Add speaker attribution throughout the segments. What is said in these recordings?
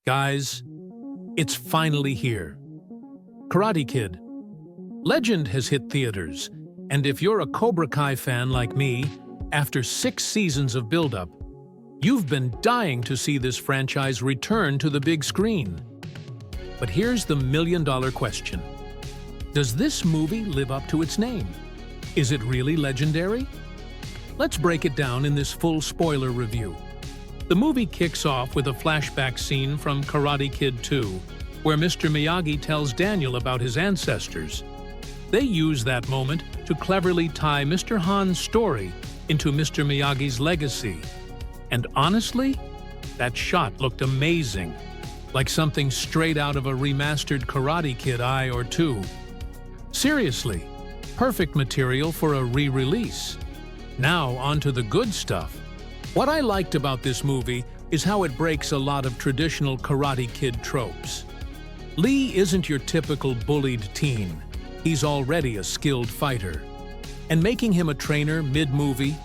Speaker 1: Guys, it's finally here. Karate Kid. Legend has hit theaters, and if you're a Cobra Kai fan like me, after 6 seasons of build-up, you've been dying to see this franchise return to the big screen. But here's the million-dollar question. Does this movie live up to its name? Is it really legendary? Let's break it down in this full spoiler review. The movie kicks off with a flashback scene from Karate Kid 2, where Mr. Miyagi tells Daniel about his ancestors. They use that moment to cleverly tie Mr. Han's story into Mr. Miyagi's legacy. And honestly, that shot looked amazing, like something straight out of a remastered Karate Kid I or 2. Seriously, perfect material for a re-release. Now onto the good stuff. What I liked about this movie is how it breaks a lot of traditional Karate Kid tropes. Lee isn't your typical bullied teen. He's already a skilled fighter. And making him a trainer mid-movie,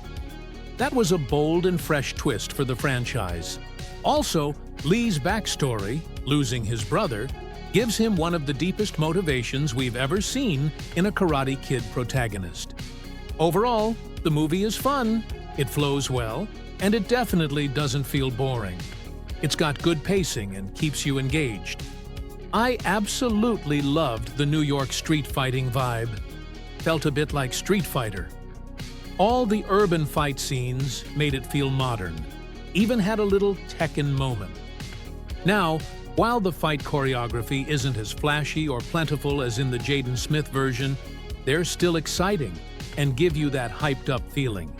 Speaker 1: that was a bold and fresh twist for the franchise. Also, Lee's backstory, losing his brother, gives him one of the deepest motivations we've ever seen in a Karate Kid protagonist. Overall, the movie is fun, it flows well, and it definitely doesn't feel boring. It's got good pacing and keeps you engaged. I absolutely loved the New York street fighting vibe. Felt a bit like Street Fighter. All the urban fight scenes made it feel modern. Even had a little Tekken moment. Now, while the fight choreography isn't as flashy or plentiful as in the Jaden Smith version, they're still exciting and give you that hyped-up feeling.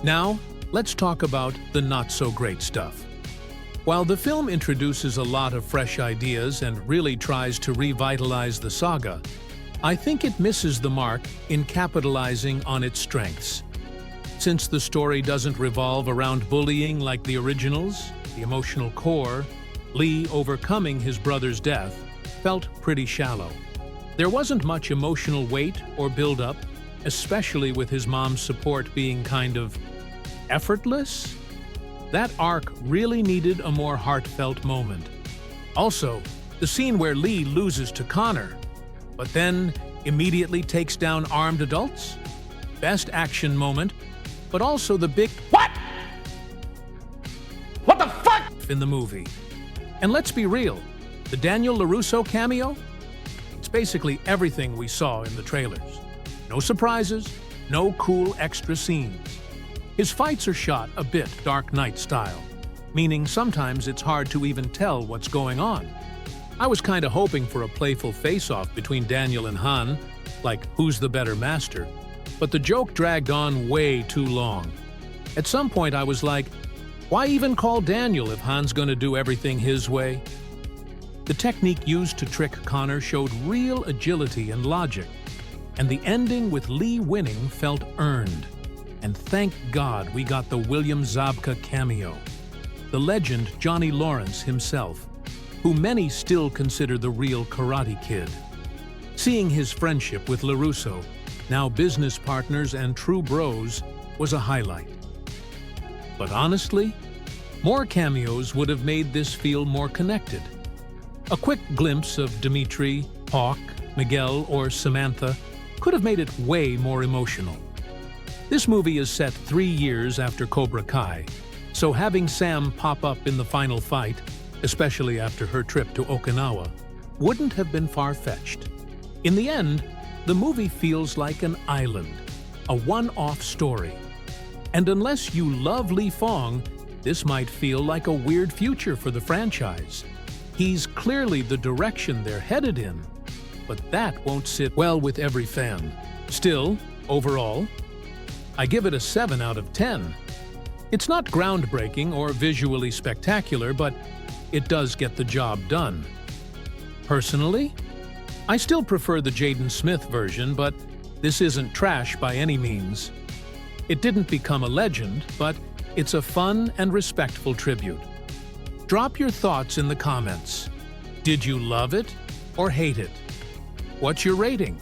Speaker 1: Now, let's talk about the not-so-great stuff. While the film introduces a lot of fresh ideas and really tries to revitalize the saga, I think it misses the mark in capitalizing on its strengths. Since the story doesn't revolve around bullying like the originals, the emotional core, Lee overcoming his brother's death, felt pretty shallow. There wasn't much emotional weight or build-up, especially with his mom's support being kind of effortless. That arc really needed a more heartfelt moment. Also, the scene where Lee loses to Connor, but then immediately takes down armed adults? Best action moment, but also the big "What? What the fuck?" in the movie. And let's be real, the Daniel LaRusso cameo? It's basically everything we saw in the trailers. No surprises, no cool extra scenes. His fights are shot a bit Dark Knight style, meaning sometimes it's hard to even tell what's going on. I was kinda hoping for a playful face-off between Daniel and Han, like who's the better master, but the joke dragged on way too long. At some point I was like, why even call Daniel if Han's gonna do everything his way? The technique used to trick Connor showed real agility and logic, and the ending with Lee winning felt earned. And thank God we got the William Zabka cameo. The legend Johnny Lawrence himself, who many still consider the real Karate Kid. Seeing his friendship with LaRusso, now business partners and true bros, was a highlight. But honestly, more cameos would have made this feel more connected. A quick glimpse of Dimitri, Hawk, Miguel, or Samantha could have made it way more emotional. This movie is set 3 years after Cobra Kai, so having Sam pop up in the final fight, especially after her trip to Okinawa, wouldn't have been far-fetched. In the end, the movie feels like an island, a one-off story. And unless you love Lee Fong, this might feel like a weird future for the franchise. He's clearly the direction they're headed in, but that won't sit well with every fan. Still, overall, I give it a 7 out of 10. It's not groundbreaking or visually spectacular, but it does get the job done. Personally, I still prefer the Jaden Smith version, but this isn't trash by any means. It didn't become a legend, but it's a fun and respectful tribute. Drop your thoughts in the comments. Did you love it or hate it? What's your rating?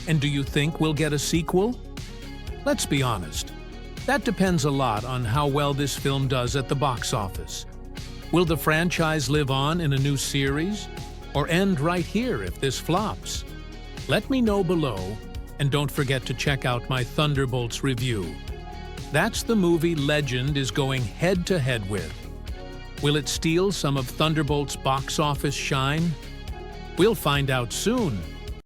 Speaker 1: And do you think we'll get a sequel? Let's be honest, that depends a lot on how well this film does at the box office. Will the franchise live on in a new series? Or end right here if this flops? Let me know below, and don't forget to check out my Thunderbolts review. That's the movie Legend is going head-to-head with. Will it steal some of Thunderbolts' box office shine? We'll find out soon.